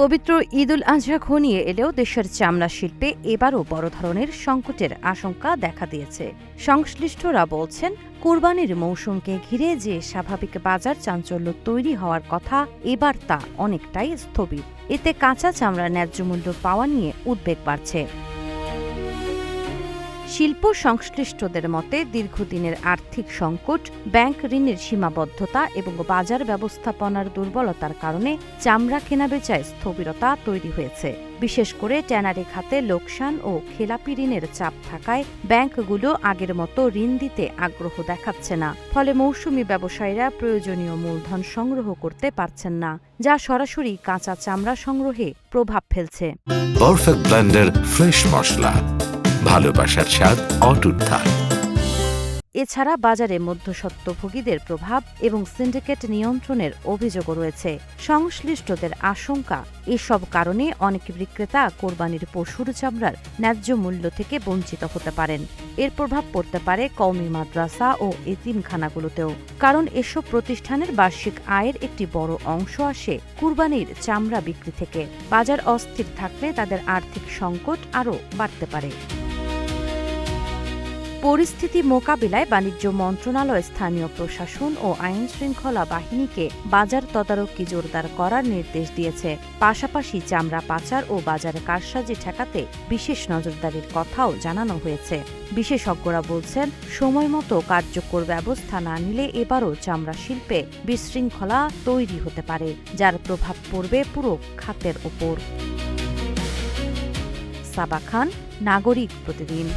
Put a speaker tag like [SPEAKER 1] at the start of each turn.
[SPEAKER 1] পবিত্র ঈদুল আজহা ঘনিয়ে এলেও দেশের চামড়া শিল্পে এবারও বড় ধরনের সংকটের আশঙ্কা দেখা দিয়েছে। সংশ্লিষ্টরা বলছেন, কোরবানির মৌসুমকে ঘিরে যে স্বাভাবিক বাজার চাঞ্চল্য তৈরি হওয়ার কথা, এবার তা অনেকটাই স্থবির। এতে কাঁচা চামড়ার ন্যায্য মূল্য পাওয়া নিয়ে উদ্বেগ বাড়ছে। শিল্প সংশ্লিষ্টদের মতে, দীর্ঘদিনের আর্থিক সংকট, ব্যাংক ঋণের সীমাবদ্ধতা এবং বাজার ব্যবস্থাপনার দুর্বলতার কারণে চামড়া কেনাবেচায় স্থবিরতা তৈরি হয়েছে। বিশেষ করে ট্যানারি খাতে লোকসান ও খেলাপি ঋণের চাপ থাকায় ব্যাংকগুলো আগের মতো ঋণ দিতে আগ্রহ দেখাচ্ছে না। ফলে মৌসুমি ব্যবসায়ীরা প্রয়োজনীয় মূলধন সংগ্রহ করতে পারছেন না, যা সরাসরি কাঁচা চামড়া সংগ্রহে প্রভাব ফেলছে।
[SPEAKER 2] পারফেক্ট ব্লেন্ডের ফ্রেশ মশলা, ভালোবাসার স্বাদ অটুট থাক।
[SPEAKER 1] এছাড়া বাজারে মধ্যস্বত্বভোগীদের প্রভাব এবং সিন্ডিকেট নিয়ন্ত্রণের অভিযোগও রয়েছে। সংশ্লিষ্টদের আশঙ্কা, এসব কারণে অনেক বিক্রেতা কোরবানির পশুর চামড়ার ন্যায্য মূল্য থেকে বঞ্চিত হতে পারেন। এর প্রভাব পড়তে পারে কওমি মাদ্রাসা ও এতিমখানাগুলোতেও, কারণ এসব প্রতিষ্ঠানের বার্ষিক আয়ের একটি বড় অংশ আসে কুরবানির চামড়া বিক্রি থেকে। বাজার অস্থির থাকলে তাদের আর্থিক সংকট আরও বাড়তে পারে। পরিস্থিতি মোকাবিলায় বাণিজ্য মন্ত্রণালয় স্থানীয় প্রশাসন ও আইনশৃঙ্খলা বাহিনীকে বাজার তদারকি জোরদার করার নির্দেশ দিয়েছে। পাশাপাশি চামড়া পাচার ও বাজারে কারসাজি ঠেকাতে বিশেষ নজরদারির কথাও জানানো হয়েছে। বিশেষজ্ঞরা বলছেন, সময়মতো কার্যকর ব্যবস্থা না নিলে এবারও চামড়া শিল্পে বিশৃঙ্খলা তৈরি হতে পারে, যার প্রভাব পড়বে পুরো খাতের ওপর। সাবা খান, নাগরিক প্রতিদিন।